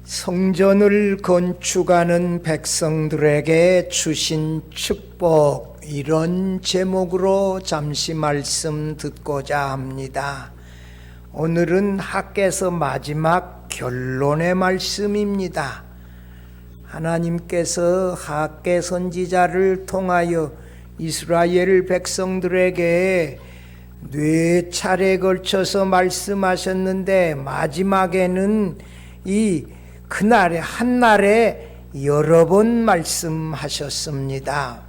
성전을 건축하는 백성들에게 주신 축복, 이런 제목으로 잠시 말씀 듣고자 합니다. 오늘은 학개서 마지막 결론의 말씀입니다. 하나님께서 학개 선지자를 통하여 이스라엘 백성들에게 네 차례에 걸쳐서 말씀하셨는데, 마지막에는 이 그날에 한날에 여러 번 말씀하셨습니다.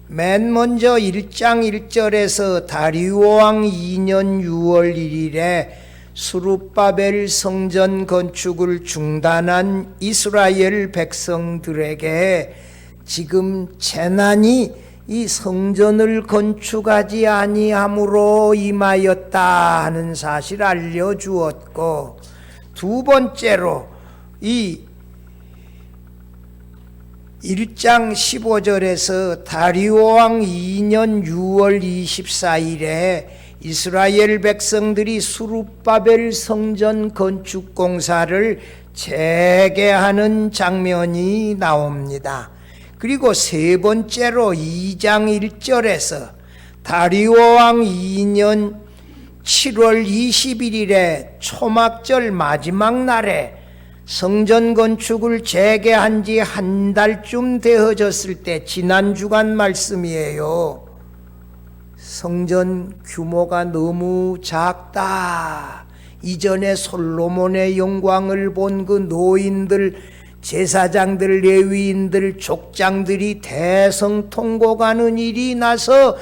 맨 먼저 1장 1절에서 다리오 왕 2년 6월 1일에 스룹바벨 성전 건축을 중단한 이스라엘 백성들에게 지금 재난이 이 성전을 건축하지 아니함으로 임하였다 하는 사실을 알려주었고, 두 번째로 이 1장 15절에서 다리오 왕 2년 6월 24일에 이스라엘 백성들이 스룹바벨 성전 건축 공사를 재개하는 장면이 나옵니다. 그리고 세 번째로 2장 1절에서 다리오 왕 2년 7월 21일에 초막절 마지막 날에 성전 건축을 재개한 지 한 달쯤 되어졌을 때, 지난 주간 말씀이에요. 성전 규모가 너무 작다. 이전에 솔로몬의 영광을 본 그 노인들, 제사장들, 레위인들, 족장들이 대성통곡하는 일이 나서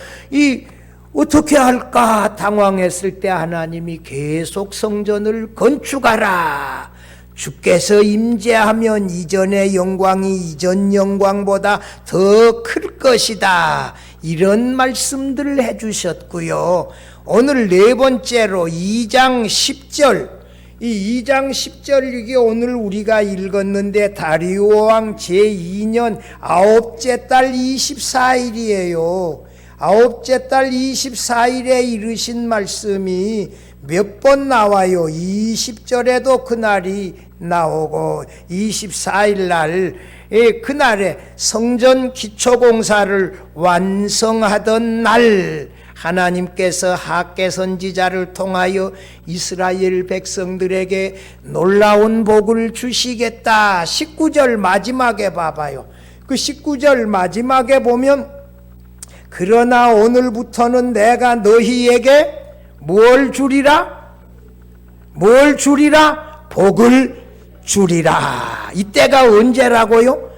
어떻게 할까 당황했을 때 하나님이 계속 성전을 건축하라. 주께서 임재하면 이전의 영광이 이전 영광보다 더 클 것이다. 이런 말씀들을 해주셨고요. 오늘 네 번째로 2장 10절, 이 2장 10절, 이게 오늘 우리가 읽었는데 다리오 왕 제2년 아홉째 달 24일이에요. 아홉째 달 24일에 이르신 말씀이 몇 번 나와요. 20절에도 그날이 나오고 24일 날 그날에 성전 기초공사를 완성하던 날, 하나님께서 학개 선지자를 통하여 이스라엘 백성들에게 놀라운 복을 주시겠다. 19절 마지막에 봐봐요. 그 19절 마지막에 보면, 그러나 오늘부터는 내가 너희에게 뭘 주리라? 뭘 주리라? 복을 주리라. 이때가 언제라고요?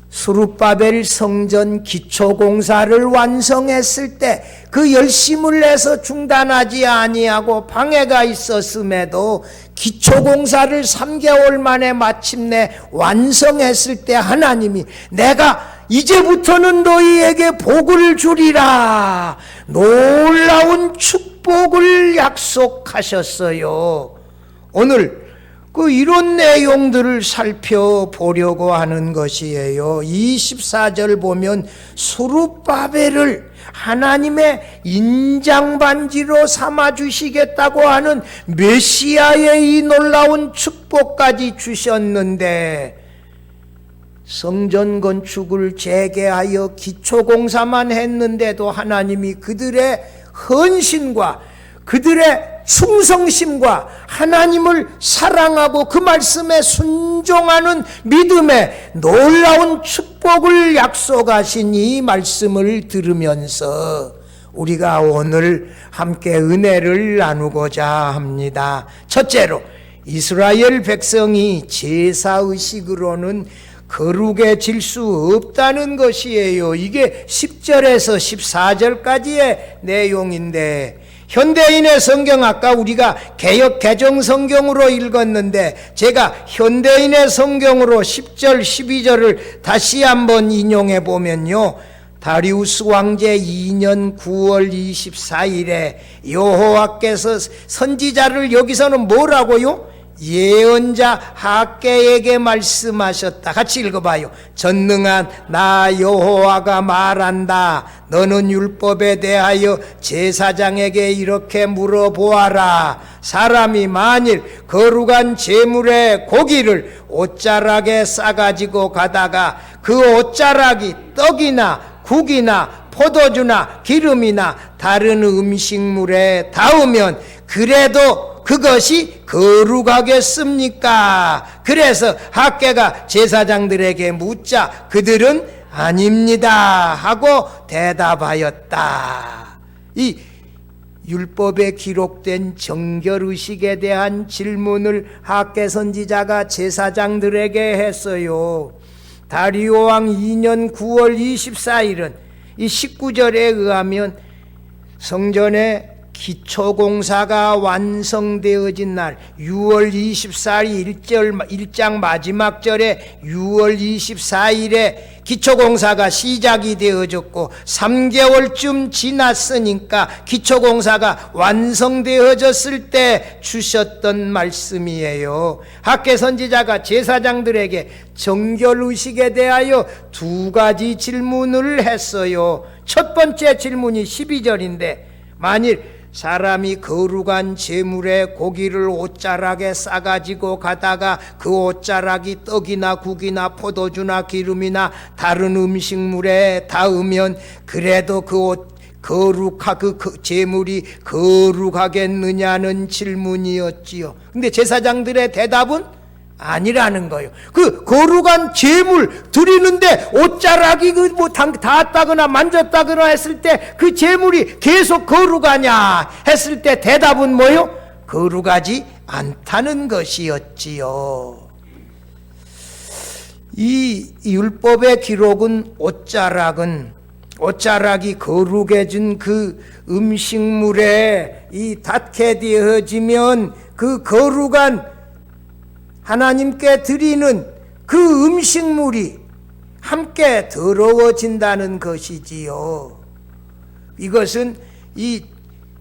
스룹바벨 성전 기초공사를 완성했을 때 그 열심을 내서 중단하지 아니하고 방해가 있었음에도 기초공사를 3개월 만에 마침내 완성했을 때 하나님이 내가 이제부터는 너희에게 복을 주리라. 놀라운 축복을 약속하셨어요. 오늘 이런 내용들을 살펴보려고 하는 것이에요. 24절 보면 스룹바벨을 하나님의 인장반지로 삼아주시겠다고 하는 메시아의 이 놀라운 축복까지 주셨는데, 성전 건축을 재개하여 기초공사만 했는데도 하나님이 그들의 헌신과 그들의 충성심과 하나님을 사랑하고 그 말씀에 순종하는 믿음에 놀라운 축복을 약속하신 이 말씀을 들으면서 우리가 오늘 함께 은혜를 나누고자 합니다. 첫째로, 이스라엘 백성이 제사의식으로는 거룩에 질 수 없다는 것이에요. 이게 10절에서 14절까지의 내용인데, 현대인의 성경, 아까 우리가 개역 개정 성경으로 읽었는데 제가 현대인의 성경으로 10절 12절을 다시 한번 인용해 보면요, 다리우스 왕제 2년 9월 24일에 여호와께서 선지자를, 여기서는 뭐라고요? 예언자 학개에게 말씀하셨다. 같이 읽어봐요. 전능한 나 여호와가 말한다. 너는 율법에 대하여 제사장에게 이렇게 물어보아라. 사람이 만일 거룩한 제물의 고기를 옷자락에 싸가지고 가다가 그 옷자락이 떡이나 국이나 포도주나 기름이나 다른 음식물에 닿으면 그래도 그것이 거룩하겠습니까? 그래서 학개가 제사장들에게 묻자 그들은 아닙니다 하고 대답하였다. 이 율법에 기록된 정결의식에 대한 질문을 학개 선지자가 제사장들에게 했어요. 다리오 왕 2년 9월 24일은 이 19절에 의하면 성전의 기초공사가 완성되어진 날 6월 24일 1장 마지막 절에 6월 24일에 기초공사가 시작이 되어졌고 3개월쯤 지났으니까 기초공사가 완성되어졌을 때 주셨던 말씀이에요. 학개 선지자가 제사장들에게 정결의식에 대하여 두 가지 질문을 했어요. 첫 번째 질문이 12절인데 만일 사람이 거룩한 제물의 고기를 옷자락에 싸가지고 가다가 그 옷자락이 떡이나 국이나 포도주나 기름이나 다른 음식물에 닿으면 그래도 그 제물이 거룩하겠느냐는 질문이었지요. 근데 제사장들의 대답은 아니라는 거예요. 그 거룩한 제물 드리는데 옷자락이 닿았다거나 만졌다거나 했을 때 그 제물이 계속 거룩하냐 했을 때 대답은 뭐요? 거룩하지 않다는 것이었지요. 이 율법의 기록은 옷자락이 거룩해진 그 음식물에 닿게 되어지면 그 거룩한 하나님께 드리는 그 음식물이 함께 더러워진다는 것이지요. 이것은 이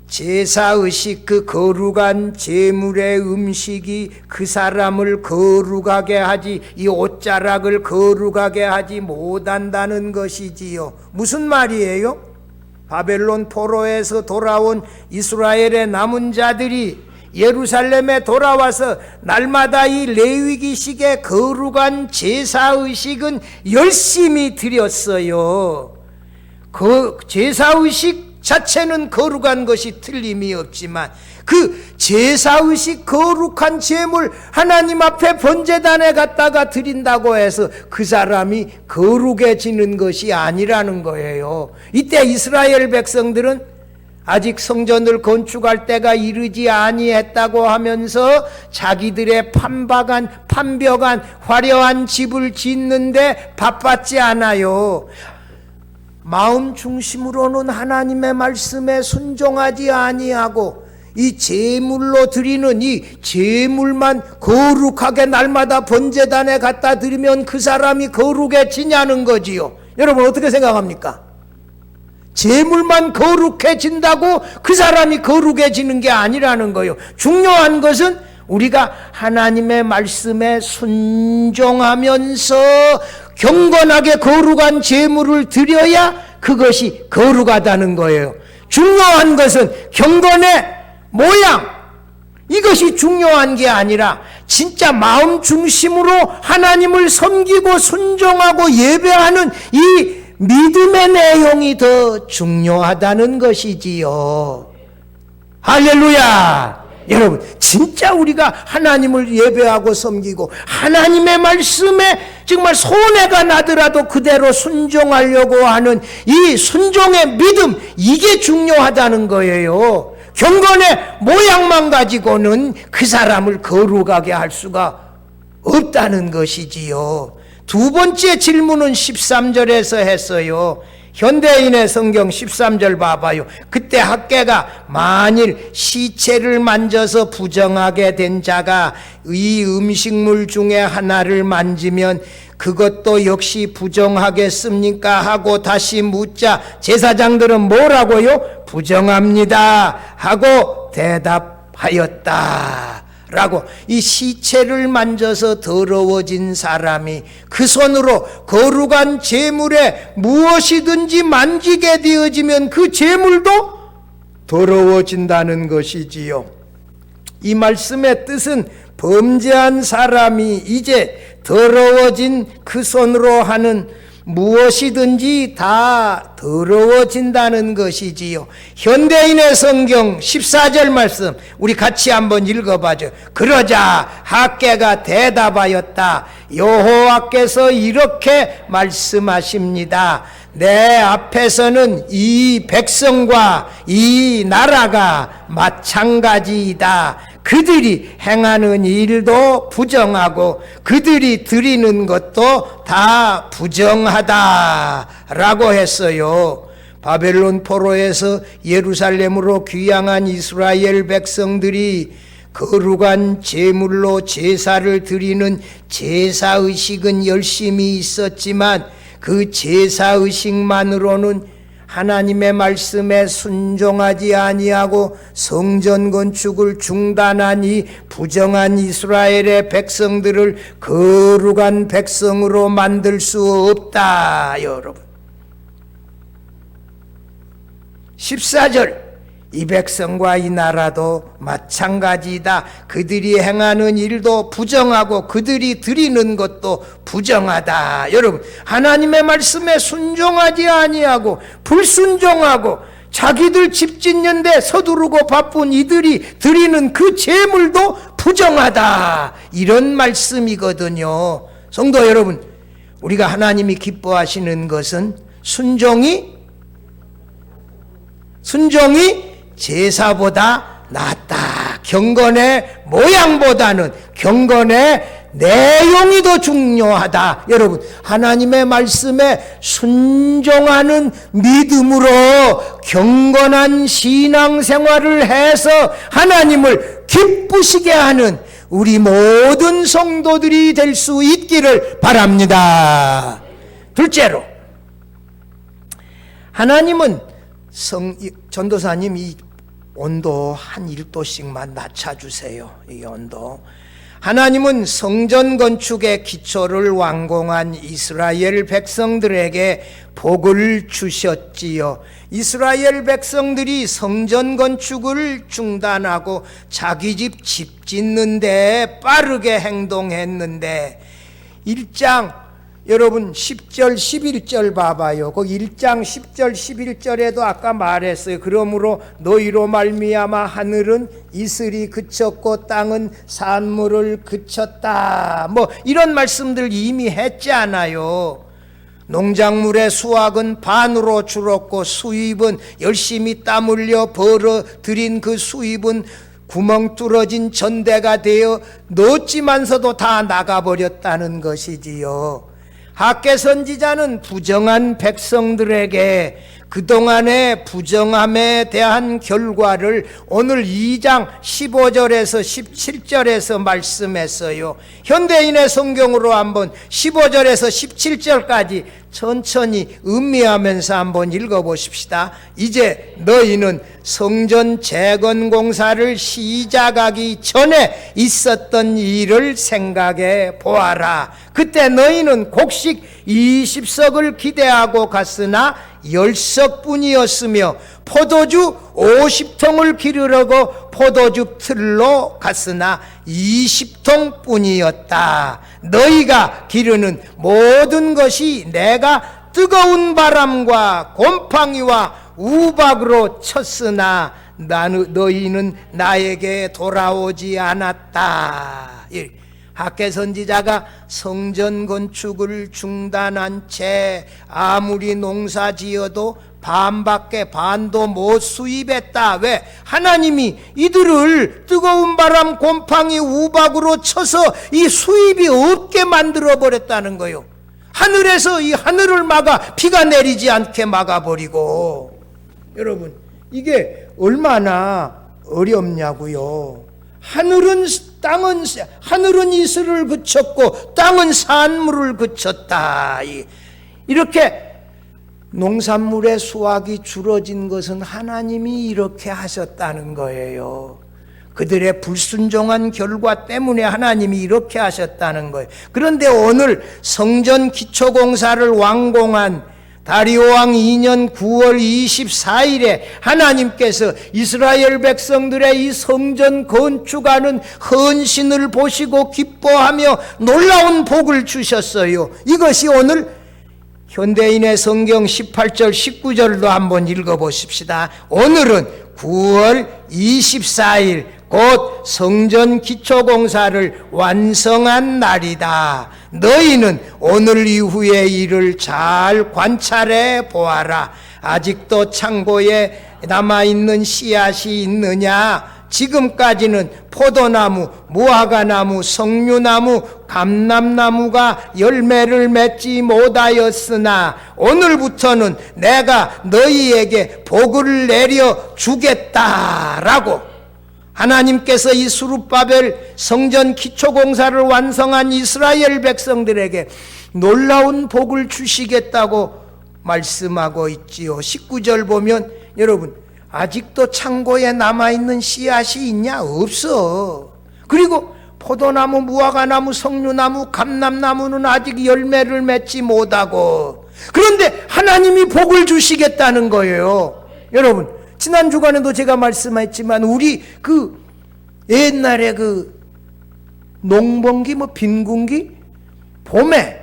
제사의식, 그 거룩한 제물의 음식이 그 사람을 거룩하게 하지, 이 옷자락을 거룩하게 하지 못한다는 것이지요. 무슨 말이에요? 바벨론 포로에서 돌아온 이스라엘의 남은 자들이 예루살렘에 돌아와서 날마다 이 레위기식의 거룩한 제사의식은 열심히 드렸어요. 그 제사의식 자체는 거룩한 것이 틀림이 없지만 그 제사의식 거룩한 제물 하나님 앞에 번제단에 갖다가 드린다고 해서 그 사람이 거룩해지는 것이 아니라는 거예요. 이때 이스라엘 백성들은 아직 성전을 건축할 때가 이르지 아니했다고 하면서 자기들의 판벽한 화려한 집을 짓는데 바빴지 않아요. 마음 중심으로는 하나님의 말씀에 순종하지 아니하고 이 제물로 드리는 이 제물만 거룩하게 날마다 번제단에 갖다 드리면 그 사람이 거룩해지냐는 거지요. 여러분 어떻게 생각합니까? 제물만 거룩해진다고 그 사람이 거룩해지는 게 아니라는 거예요. 중요한 것은 우리가 하나님의 말씀에 순종하면서 경건하게 거룩한 제물을 드려야 그것이 거룩하다는 거예요. 중요한 것은 경건의 모양, 이것이 중요한 게 아니라 진짜 마음 중심으로 하나님을 섬기고 순종하고 예배하는 이 믿음의 내용이 더 중요하다는 것이지요. 할렐루야. 여러분 진짜 우리가 하나님을 예배하고 섬기고 하나님의 말씀에 정말 손해가 나더라도 그대로 순종하려고 하는 이 순종의 믿음, 이게 중요하다는 거예요. 경건의 모양만 가지고는 그 사람을 거룩하게 할 수가 없다는 것이지요. 두 번째 질문은 13절에서 했어요. 현대인의 성경 13절 봐봐요. 그때 학개가 만일 시체를 만져서 부정하게 된 자가 이 음식물 중에 하나를 만지면 그것도 역시 부정하겠습니까? 하고 다시 묻자 제사장들은 뭐라고요? 부정합니다 하고 대답하였다 라고, 이 시체를 만져서 더러워진 사람이 그 손으로 거룩한 제물에 무엇이든지 만지게 되어지면 그 제물도 더러워진다는 것이지요. 이 말씀의 뜻은 범죄한 사람이 이제 더러워진 그 손으로 하는 무엇이든지 다 더러워진다는 것이지요. 현대인의 성경 14절 말씀 우리 같이 한번 읽어봐죠. 그러자 학개가 대답하였다. 여호와께서 이렇게 말씀하십니다. 내 앞에서는 이 백성과 이 나라가 마찬가지이다. 그들이 행하는 일도 부정하고 그들이 드리는 것도 다 부정하다라고 했어요. 바벨론 포로에서 예루살렘으로 귀향한 이스라엘 백성들이 거룩한 제물로 제사를 드리는 제사의식은 열심히 있었지만 그 제사의식만으로는 하나님의 말씀에 순종하지 아니하고 성전 건축을 중단한 이 부정한 이스라엘의 백성들을 거룩한 백성으로 만들 수 없다. 여러분 14절 이 백성과 이 나라도 마찬가지다. 그들이 행하는 일도 부정하고 그들이 드리는 것도 부정하다. 여러분 하나님의 말씀에 순종하지 아니하고 불순종하고 자기들 집 짓는데 서두르고 바쁜 이들이 드리는 그 제물도 부정하다. 이런 말씀이거든요. 성도 여러분, 우리가 하나님이 기뻐하시는 것은 순종이 제사보다 낫다. 경건의 모양보다는 경건의 내용이 더 중요하다. 여러분 하나님의 말씀에 순종하는 믿음으로 경건한 신앙생활을 해서 하나님을 기쁘시게 하는 우리 모든 성도들이 될 수 있기를 바랍니다. 둘째로 하나님은 전도사님 이 온도 한 1도씩만 낮춰주세요. 이 온도. 하나님은 성전 건축의 기초를 완공한 이스라엘 백성들에게 복을 주셨지요. 이스라엘 백성들이 성전 건축을 중단하고 자기 집 짓는 데 빠르게 행동했는데 1장 여러분 10절 11절 봐봐요. 거기 1장 10절 11절에도 아까 말했어요. 그러므로 너희로 말미암아 하늘은 이슬이 그쳤고 땅은 산물을 그쳤다. 뭐 이런 말씀들 이미 했잖아요. 농작물의 수확은 반으로 줄었고 수입은 열심히 땀 흘려 벌어들인 그 수입은 구멍 뚫어진 전대가 되어 넣었지만서도 다 나가버렸다는 것이지요. 학개 선지자는 부정한 백성들에게 그동안의 부정함에 대한 결과를 오늘 2장 15절에서 17절에서 말씀했어요. 현대인의 성경으로 한번 15절에서 17절까지 천천히 음미하면서 한번 읽어보십시다. 이제 너희는 성전 재건 공사를 시작하기 전에 있었던 일을 생각해 보아라. 그때 너희는 곡식 20석을 기대하고 갔으나 10석뿐이었으며 포도주 50통을 기르려고 포도주 틀로 갔으나 20통뿐이었다. 너희가 기르는 모든 것이 내가 뜨거운 바람과 곰팡이와 우박으로 쳤으나 너희는 나에게 돌아오지 않았다. 학개 선지자가 성전 건축을 중단한 채 아무리 농사 지어도 반도 못 수입했다. 왜? 하나님이 이들을 뜨거운 바람, 곰팡이, 우박으로 쳐서 이 수입이 없게 만들어 버렸다는 거예요. 하늘에서 이 하늘을 막아 비가 내리지 않게 막아버리고. 여러분 이게 얼마나 어렵냐고요. 하늘은 이슬을 그쳤고 땅은 산물을 그쳤다. 이렇게 농산물의 수확이 줄어진 것은 하나님이 이렇게 하셨다는 거예요. 그들의 불순종한 결과 때문에 하나님이 이렇게 하셨다는 거예요. 그런데 오늘 성전 기초공사를 완공한 다리오 왕 2년 9월 24일에 하나님께서 이스라엘 백성들의 이 성전 건축하는 헌신을 보시고 기뻐하며 놀라운 복을 주셨어요. 이것이 오늘 현대인의 성경 18절 19절도 한번 읽어보십시다. 오늘은 9월 24일 곧 성전 기초공사를 완성한 날이다. 너희는 오늘 이후의 일을 잘 관찰해 보아라. 아직도 창고에 남아있는 씨앗이 있느냐? 지금까지는 포도나무, 무화과나무, 석류나무, 감람나무가 열매를 맺지 못하였으나 오늘부터는 내가 너희에게 복을 내려 주겠다라고 하나님께서 이 수룹바벨 성전 기초공사를 완성한 이스라엘 백성들에게 놀라운 복을 주시겠다고 말씀하고 있지요. 19절 보면 여러분 아직도 창고에 남아있는 씨앗이 있냐? 없어. 그리고 포도나무, 무화과나무, 석류나무, 감람나무는 아직 열매를 맺지 못하고 그런데 하나님이 복을 주시겠다는 거예요. 여러분 지난 주간에도 제가 말씀했지만 우리 옛날에 농번기 빈군기 봄에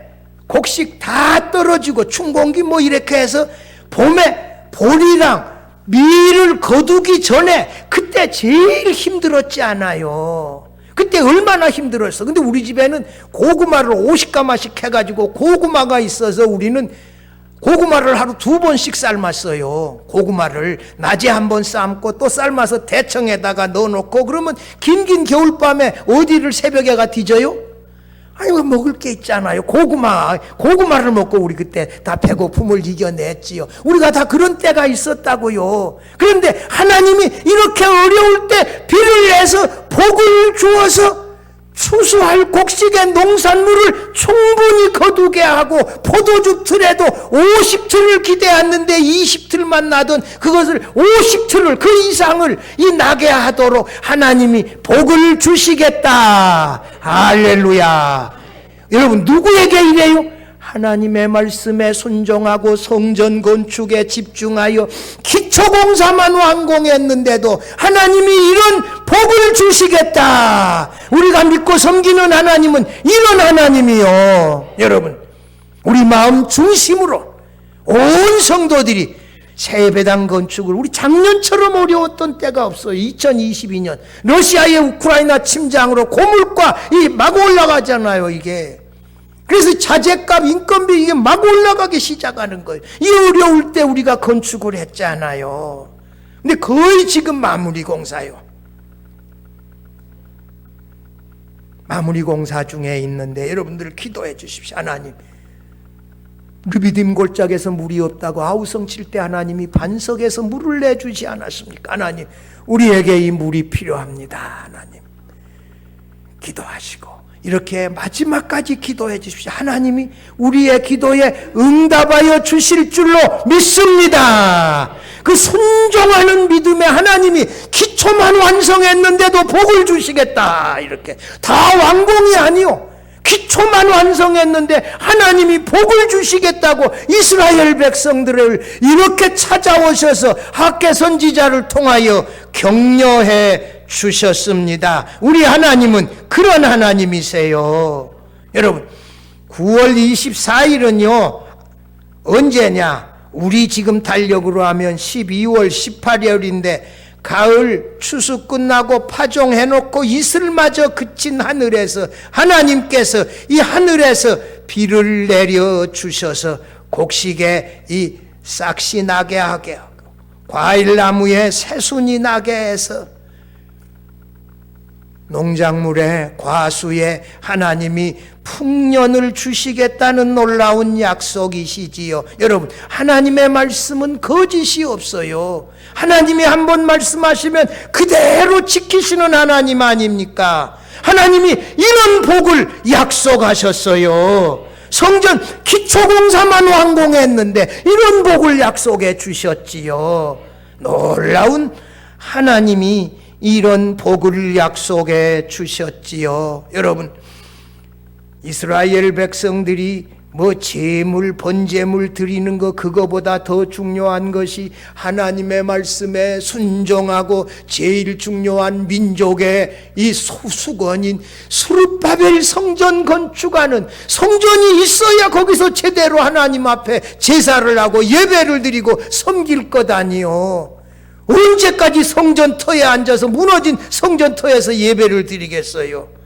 곡식 다 떨어지고 춘공기 이렇게 해서 봄에 보리랑 밀을 거두기 전에 그때 제일 힘들었지 않아요. 그때 얼마나 힘들었어. 근데 우리 집에는 고구마를 50가마씩 해가지고 고구마가 있어서 우리는 고구마를 하루 2번씩 삶았어요. 고구마를 낮에 한번 삶고 또 삶아서 대청에다가 넣어놓고 그러면 긴 겨울밤에 어디를 새벽에 가 뒤져요? 아니 먹을 게 있잖아요. 고구마를 먹고 우리 그때 다 배고픔을 이겨냈지요. 우리가 다 그런 때가 있었다고요. 그런데 하나님이 이렇게 어려울 때 비를 내서 복을 주어서 추수할 곡식의 농산물을 충분히 거두게 하고 포도주 틀에도 50틀을 기대했는데 20틀만 나던 그것을 50틀을 그 이상을 나게 하도록 하나님이 복을 주시겠다. 할렐루야. 여러분 누구에게 이래요? 하나님의 말씀에 순종하고 성전 건축에 집중하여 기초공사만 완공했는데도 하나님이 이런 복을 주시겠다. 우리가 믿고 섬기는 하나님은 이런 하나님이요. 여러분 우리 마음 중심으로 온 성도들이 새 예배당 건축을 우리 작년처럼 어려웠던 때가 없어요. 2022년 러시아의 우크라이나 침장으로 고물가 막 올라가잖아요. 이게 그래서 자재값, 인건비 이게 막 올라가기 시작하는 거예요. 이 어려울 때 우리가 건축을 했잖아요. 근데 거의 지금 마무리 공사요. 마무리 공사 중에 있는데 여러분들 기도해 주십시오. 하나님, 르비딤 골짜기에서 물이 없다고 아우성 칠 때 하나님이 반석에서 물을 내주지 않았습니까? 하나님, 우리에게 이 물이 필요합니다. 하나님, 기도하시고 이렇게 마지막까지 기도해 주십시오. 하나님이 우리의 기도에 응답하여 주실 줄로 믿습니다. 그 순종하는 믿음에 하나님이 기초만 완성했는데도 복을 주시겠다. 이렇게 다 완공이 아니요, 기초만 완성했는데 하나님이 복을 주시겠다고 이스라엘 백성들을 이렇게 찾아오셔서 학개 선지자를 통하여 격려해 주셨습니다. 우리 하나님은 그런 하나님이세요. 여러분 9월 24일은요 언제냐? 우리 지금 달력으로 하면 12월 18일인데 가을 추수 끝나고 파종해놓고 이슬마저 그친 하늘에서 하나님께서 이 하늘에서 비를 내려주셔서 곡식에 이 싹시 나게 하게 하고 과일나무에 새순이 나게 해서 농작물에 과수에 하나님이 풍년을 주시겠다는 놀라운 약속이시지요. 여러분 하나님의 말씀은 거짓이 없어요. 하나님이 한번 말씀하시면 그대로 지키시는 하나님 아닙니까? 하나님이 이런 복을 약속하셨어요. 성전 기초공사만 완공했는데 이런 복을 약속해 주셨지요. 놀라운 하나님이 이런 복을 약속해 주셨지요. 여러분, 이스라엘 백성들이 제물, 번제물 드리는 거 그거보다 더 중요한 것이 하나님의 말씀에 순종하고 제일 중요한 민족의 이 수건인 스룹바벨 성전 건축하는, 성전이 있어야 거기서 제대로 하나님 앞에 제사를 하고 예배를 드리고 섬길 것 아니요. 언제까지 성전터에 앉아서 무너진 성전터에서 예배를 드리겠어요?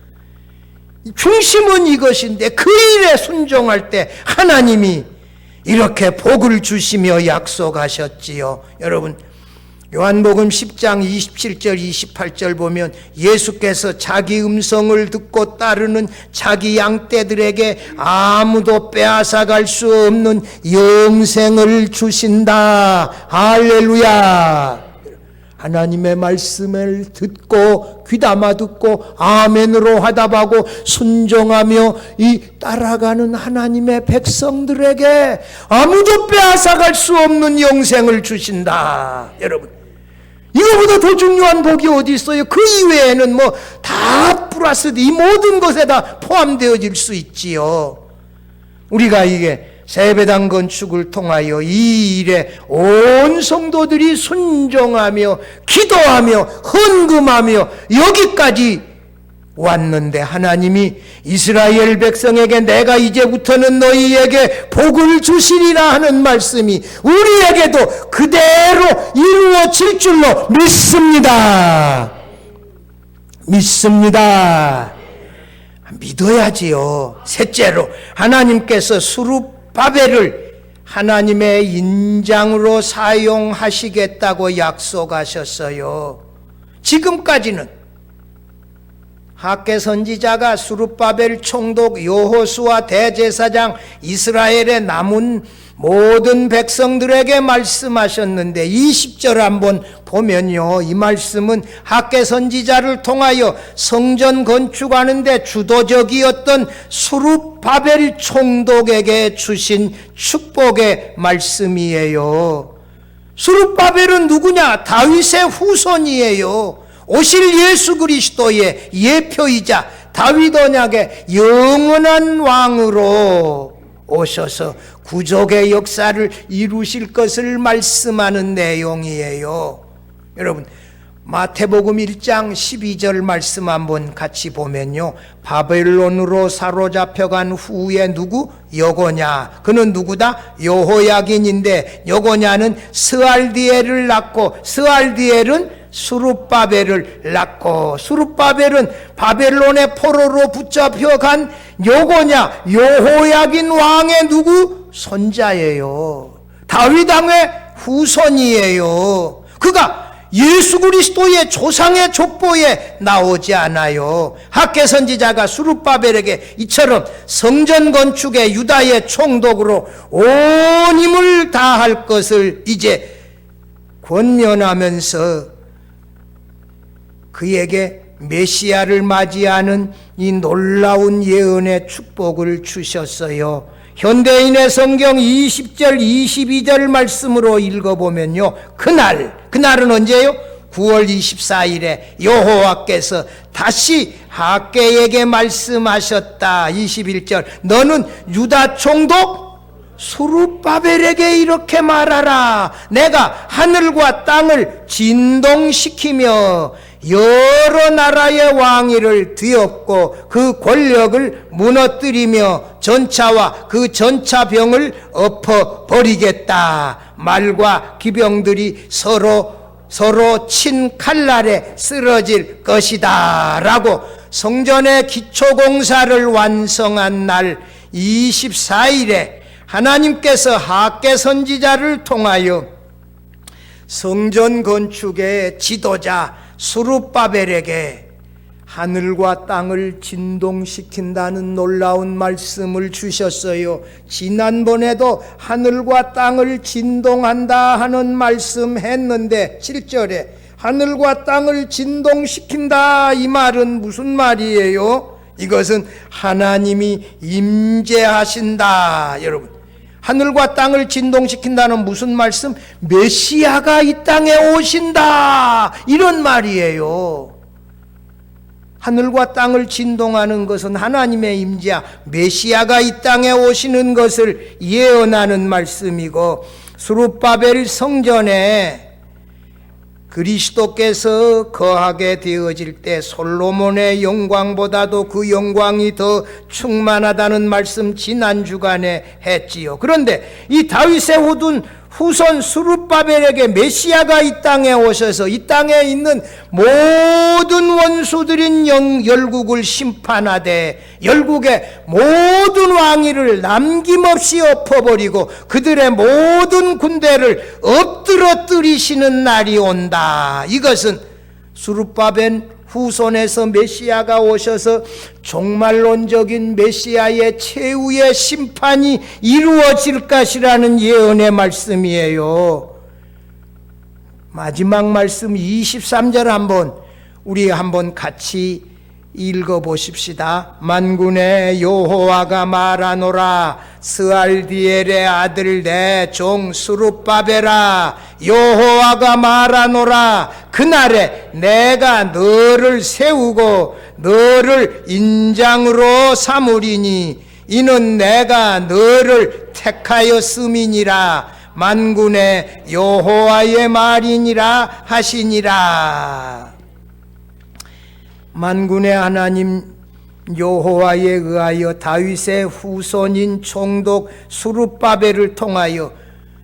중심은 이것인데 그 일에 순종할 때 하나님이 이렇게 복을 주시며 약속하셨지요. 여러분, 요한복음 10장 27절 28절 보면 예수께서 자기 음성을 듣고 따르는 자기 양떼들에게 아무도 빼앗아갈 수 없는 영생을 주신다. 할렐루야. 하나님의 말씀을 듣고 귀담아 듣고 아멘으로 화답하고 순종하며 이 따라가는 하나님의 백성들에게 아무도 빼앗아갈 수 없는 영생을 주신다. 여러분, 이거보다 더 중요한 복이 어디 있어요? 그 이외에는 다 플러스 이 모든 것에 다 포함되어질 수 있지요. 우리가 이게 세배당 건축을 통하여 이 일에 온 성도들이 순종하며 기도하며 헌금하며 여기까지 왔는데 하나님이 이스라엘 백성에게 내가 이제부터는 너희에게 복을 주시리라 하는 말씀이 우리에게도 그대로 이루어질 줄로 믿습니다. 믿어야지요. 셋째로, 하나님께서 스룹바벨을 하나님의 인장으로 사용하시겠다고 약속하셨어요. 지금까지는 학개 선지자가 스룹바벨 총독, 여호수아 대제사장, 이스라엘의 남은 모든 백성들에게 말씀하셨는데 20절 한번 보면요, 이 말씀은 학개 선지자를 통하여 성전 건축하는데 주도적이었던 스룹바벨 총독에게 주신 축복의 말씀이에요. 스룹바벨은 누구냐? 다윗의 후손이에요. 오실 예수 그리스도의 예표이자 다윗 언약의 영원한 왕으로 오셔서 구족의 역사를 이루실 것을 말씀하는 내용이에요. 여러분, 마태복음 1장 12절 말씀 한번 같이 보면요, 바벨론으로 사로잡혀간 후에 누구? 여고냐. 그는 누구다? 여호야긴인데 여고냐는 스알디엘을 낳고 스알디엘은 스룹바벨을 낳고 스룹바벨은 바벨론의 포로로 붙잡혀간 여고냐 여호야긴 왕의 누구? 손자예요. 다윗 왕의 후손이에요. 그가 예수 그리스도의 조상의 족보에 나오지 않아요. 학개 선지자가 스룹바벨에게 이처럼 성전 건축의 유다의 총독으로 온 힘을 다할 것을 이제 권면하면서 그에게 메시아를 맞이하는 이 놀라운 예언의 축복을 주셨어요. 현대인의 성경 20절 22절 말씀으로 읽어보면요, 그날은 언제요? 9월 24일에 여호와께서 다시 학개에게 말씀하셨다. 21절, 너는 유다 총독 스룹바벨에게 이렇게 말하라. 내가 하늘과 땅을 진동시키며 여러 나라의 왕위를 뒤엎고 그 권력을 무너뜨리며 전차와 그 전차병을 엎어버리겠다. 말과 기병들이 서로 친 칼날에 쓰러질 것이다 라고 성전의 기초공사를 완성한 날 24일에 하나님께서 학개 선지자를 통하여 성전 건축의 지도자 스룹바벨에게 하늘과 땅을 진동시킨다는 놀라운 말씀을 주셨어요. 지난번에도 하늘과 땅을 진동한다 하는 말씀 했는데 7절에 하늘과 땅을 진동시킨다, 이 말은 무슨 말이에요? 이것은 하나님이 임재하신다. 여러분, 하늘과 땅을 진동시킨다는 무슨 말씀? 메시아가 이 땅에 오신다, 이런 말이에요. 하늘과 땅을 진동하는 것은 하나님의 임재야, 메시아가 이 땅에 오시는 것을 예언하는 말씀이고, 스룹바벨 성전에 그리스도께서 거하게 되어질 때 솔로몬의 영광보다도 그 영광이 더 충만하다는 말씀 지난 주간에 했지요. 그런데 이 다윗의 후손 스룹바벨에게 메시아가 이 땅에 오셔서 이 땅에 있는 모든 원수들인 열국을 심판하되 열국의 모든 왕위를 남김없이 엎어버리고 그들의 모든 군대를 엎드러뜨리시는 날이 온다. 이것은 스룹바벨 후손에서 메시아가 오셔서 종말론적인 메시아의 최후의 심판이 이루어질 것이라는 예언의 말씀이에요. 마지막 말씀 23절 우리 한번 같이 읽어보십시다. 만군의 여호와가 말하노라. 스알디엘의 아들 내 종 스룹바벨아, 여호와가 말하노라. 그날에 내가 너를 세우고 너를 인장으로 삼으리니 이는 내가 너를 택하였음이니라. 만군의 여호와의 말이니라 하시니라. 만군의 하나님 여호와에 의하여 다윗의 후손인 총독 스룹바벨을 통하여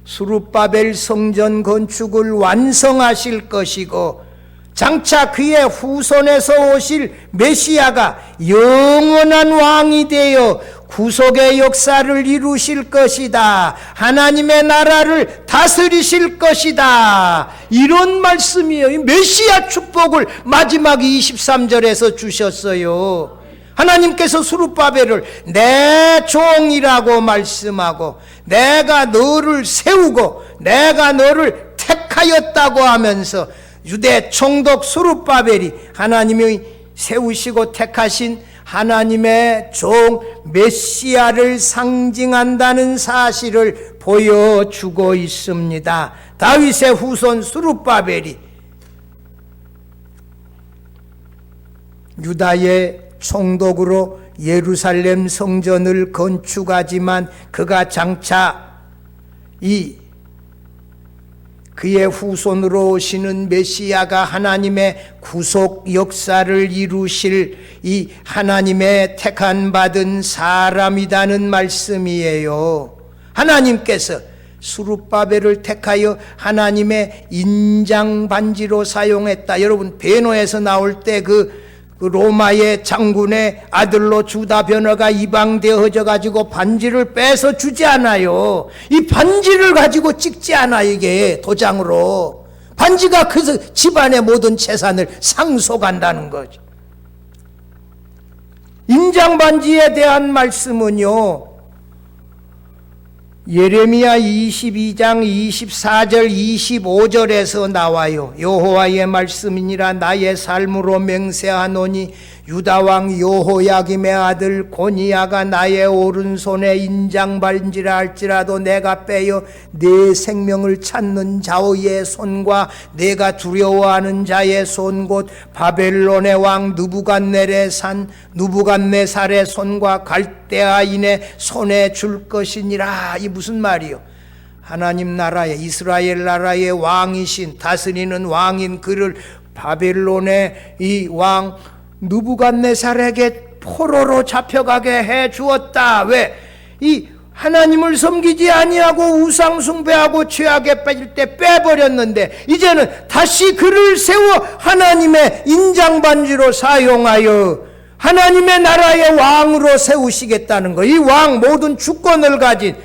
스룹바벨 성전 건축을 완성하실 것이고, 장차 그의 후손에서 오실 메시아가 영원한 왕이 되어 구속의 역사를 이루실 것이다. 하나님의 나라를 다스리실 것이다. 이런 말씀이에요. 메시아 축복을 마지막 23절에서 주셨어요. 하나님께서 스룹바벨을 내 종이라고 말씀하고 내가 너를 세우고 내가 너를 택하였다고 하면서 유대 총독 스룹바벨이 하나님이 세우시고 택하신 하나님의 종 메시아를 상징한다는 사실을 보여주고 있습니다. 다윗의 후손 스룹바벨이 유다의 총독으로 예루살렘 성전을 건축하지만 그가 장차 그의 후손으로 오시는 메시아가 하나님의 구속 역사를 이루실 이 하나님의 택한 받은 사람이라는 말씀이에요. 하나님께서 스룹바벨을 택하여 하나님의 인장 반지로 사용했다. 여러분, 베노에서 나올 때 그 로마의 장군의 아들로 주다 변화가 이방되어져 가지고 반지를 빼서 주지 않아요. 이 반지를 가지고 찍지 않아. 이게 도장으로 반지가 그 집안의 모든 재산을 상속한다는 거죠. 인장 반지에 대한 말씀은요, 예레미야 22장 24절 25절에서 나와요. 여호와의 말씀이니라. 나의 삶으로 맹세하노니 유다왕 여호야김의 아들 고니야가 나의 오른손에 인장반지라 할지라도 내가 빼어 내 생명을 찾는 자의 손과 내가 두려워하는 자의 손 곧 바벨론의 왕 느부갓네살의 손과 갈대아인의 손에 줄 것이니라. 이 무슨 말이요? 하나님 나라의 이스라엘 나라의 왕이신 다스리는 왕인 그를 바벨론의 이 왕 느부갓네살에게 포로로 잡혀가게 해 주었다. 왜? 이 하나님을 섬기지 아니하고 우상 숭배하고 죄악에 빠질 때 빼버렸는데 이제는 다시 그를 세워 하나님의 인장반지로 사용하여 하나님의 나라의 왕으로 세우시겠다는 거. 이 왕 모든 주권을 가진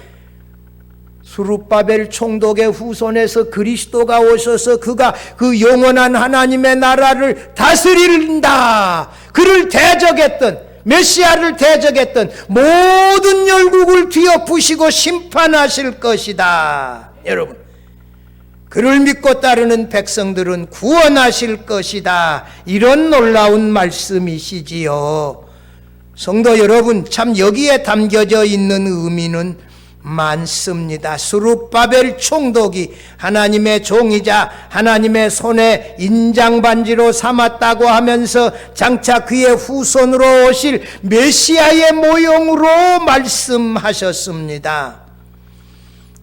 스룹바벨 총독의 후손에서 그리스도가 오셔서 그가 그 영원한 하나님의 나라를 다스린다. 그를 대적했던 메시아를 대적했던 모든 열국을 뒤엎으시고 심판하실 것이다. 여러분, 그를 믿고 따르는 백성들은 구원하실 것이다. 이런 놀라운 말씀이시지요. 성도 여러분, 참 여기에 담겨져 있는 의미는 많습니다. 스룹바벨 총독이 하나님의 종이자 하나님의 손에 인장반지로 삼았다고 하면서 장차 그의 후손으로 오실 메시아의 모형으로 말씀하셨습니다.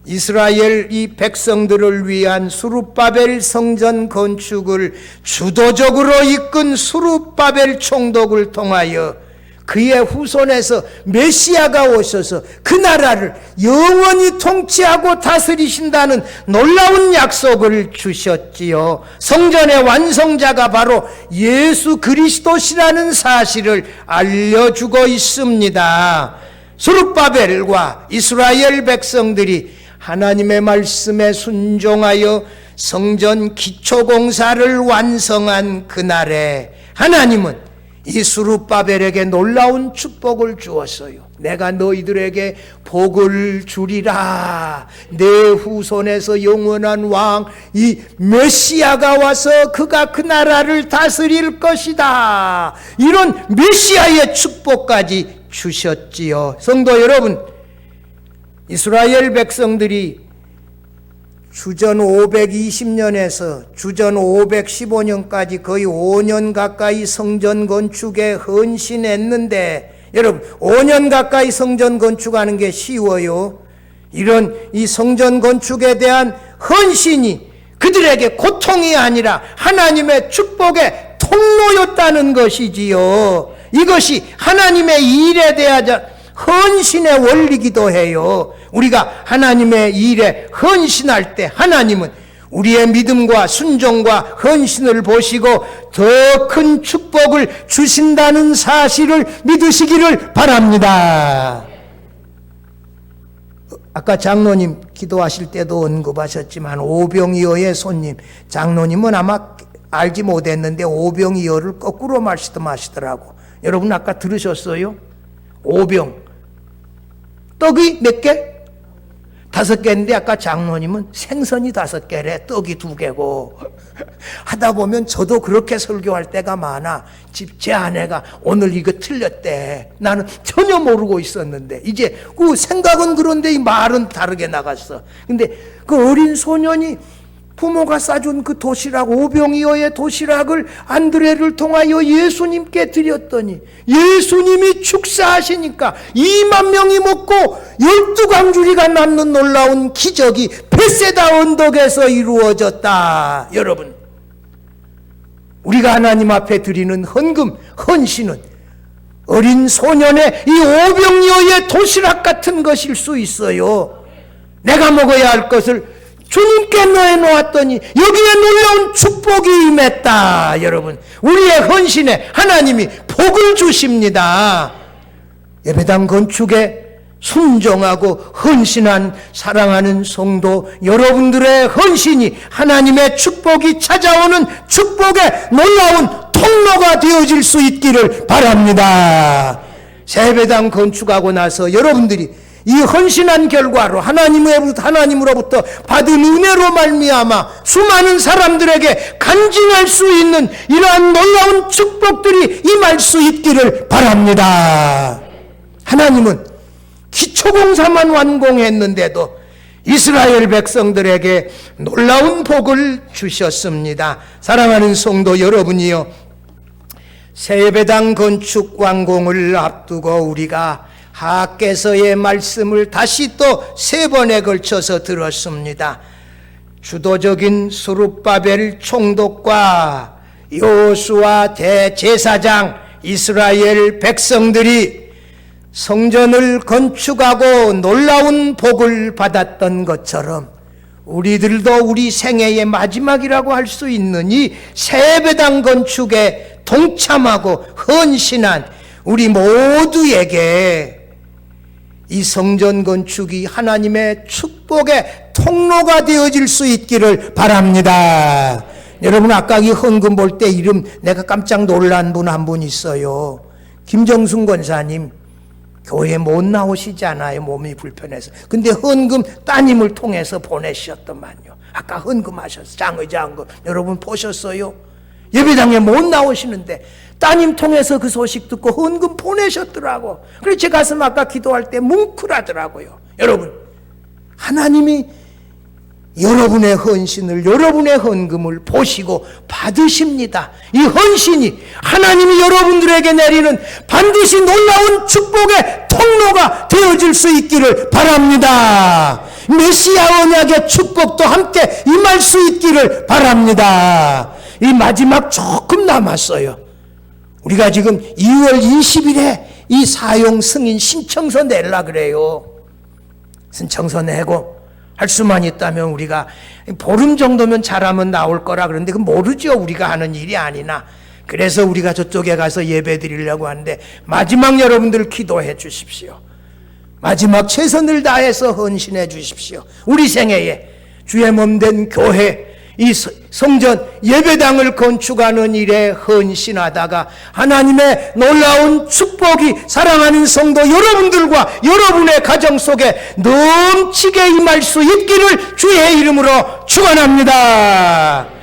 이스라엘 이 백성들을 위한 스룹바벨 성전 건축을 주도적으로 이끈 스룹바벨 총독을 통하여 그의 후손에서 메시아가 오셔서 그 나라를 영원히 통치하고 다스리신다는 놀라운 약속을 주셨지요. 성전의 완성자가 바로 예수 그리스도시라는 사실을 알려주고 있습니다. 스룹바벨과 이스라엘 백성들이 하나님의 말씀에 순종하여 성전 기초공사를 완성한 그날에 하나님은 이 스룹바벨에게 놀라운 축복을 주었어요. 내가 너희들에게 복을 주리라. 내 후손에서 영원한 왕 이 메시아가 와서 그가 그 나라를 다스릴 것이다. 이런 메시아의 축복까지 주셨지요. 성도 여러분, 이스라엘 백성들이 주전 520년에서 주전 515년까지 거의 5년 가까이 성전 건축에 헌신했는데, 여러분 5년 가까이 성전 건축하는 게 쉬워요? 이런 이 성전 건축에 대한 헌신이 그들에게 고통이 아니라 하나님의 축복의 통로였다는 것이지요. 이것이 하나님의 일에 대한 헌신의 원리기도 해요. 우리가 하나님의 일에 헌신할 때 하나님은 우리의 믿음과 순종과 헌신을 보시고 더 큰 축복을 주신다는 사실을 믿으시기를 바랍니다. 아까 장로님 기도하실 때도 언급하셨지만 오병이어의 손님, 장로님은 아마 알지 못했는데 오병이어를 거꾸로 말씀하시더라고. 여러분 아까 들으셨어요? 오병 떡이 몇 개? 5개인데 아까 장로님은 생선이 5개래, 떡이 2개고. 하다 보면 저도 그렇게 설교할 때가 많아. 제 아내가 오늘 이거 틀렸대. 나는 전혀 모르고 있었는데 이제 그 생각은 그런데 이 말은 다르게 나갔어. 근데 그 어린 소년이 부모가 싸준 그 도시락, 오병이어의 도시락을 안드레를 통하여 예수님께 드렸더니 예수님이 축사하시니까 2만 명이 먹고 12광주리가 남는 놀라운 기적이 벳세다 언덕에서 이루어졌다. 여러분, 우리가 하나님 앞에 드리는 헌금, 헌신은 어린 소년의 이 오병이어의 도시락 같은 것일 수 있어요. 내가 먹어야 할 것을 주님께 내놓았더니 여기에 놀라운 축복이 임했다. 여러분, 우리의 헌신에 하나님이 복을 주십니다. 예배당 건축에 순종하고 헌신한 사랑하는 성도 여러분들의 헌신이 하나님의 축복이 찾아오는 축복의 놀라운 통로가 되어질 수 있기를 바랍니다. 새 예배당 건축하고 나서 여러분들이 이 헌신한 결과로 하나님으로부터 받은 은혜로 말미암아 수많은 사람들에게 간증할 수 있는 이러한 놀라운 축복들이 임할 수 있기를 바랍니다. 하나님은 기초공사만 완공했는데도 이스라엘 백성들에게 놀라운 복을 주셨습니다. 사랑하는 성도 여러분이요, 새 예배당 건축 완공을 앞두고 우리가 하께서의 말씀을 다시 또 3번에 걸쳐서 들었습니다. 주도적인 스룹바벨 총독과 여호수아 대제사장, 이스라엘 백성들이 성전을 건축하고 놀라운 복을 받았던 것처럼 우리들도 우리 생애의 마지막이라고 할 수 있는 이 새 예배당 건축에 동참하고 헌신한 우리 모두에게 이 성전 건축이 하나님의 축복의 통로가 되어질 수 있기를 바랍니다. 여러분, 아까 이 헌금 볼 때 이름 내가 깜짝 놀란 분 한 분 있어요. 김정순 권사님. 교회 못 나오시잖아요, 몸이 불편해서. 근데 헌금 따님을 통해서 보내셨더만요. 아까 헌금하셨어요. 장의장금 여러분 보셨어요? 예배당에 못 나오시는데 따님 통해서 그 소식 듣고 헌금 보내셨더라고. 그래서 제 가슴 아까 기도할 때 뭉클하더라고요. 여러분, 하나님이 여러분의 헌신을, 여러분의 헌금을 보시고 받으십니다. 이 헌신이 하나님이 여러분들에게 내리는 반드시 놀라운 축복의 통로가 되어질 수 있기를 바랍니다. 메시아 언약의 축복도 함께 임할 수 있기를 바랍니다. 이 마지막 조금 남았어요. 우리가 지금 2월 20일에 이 사용 승인 신청서 내려 그래요. 신청서 내고 할 수만 있다면 우리가 보름 정도면 잘하면 나올 거라 그러는데 그 모르죠. 우리가 하는 일이 아니나. 그래서 우리가 저쪽에 가서 예배 드리려고 하는데 마지막 여러분들 기도해 주십시오. 마지막 최선을 다해서 헌신해 주십시오. 우리 생애에 주의 몸된 교회, 이 성전 예배당을 건축하는 일에 헌신하다가 하나님의 놀라운 축복이 사랑하는 성도 여러분들과 여러분의 가정 속에 넘치게 임할 수 있기를 주의 이름으로 축원합니다.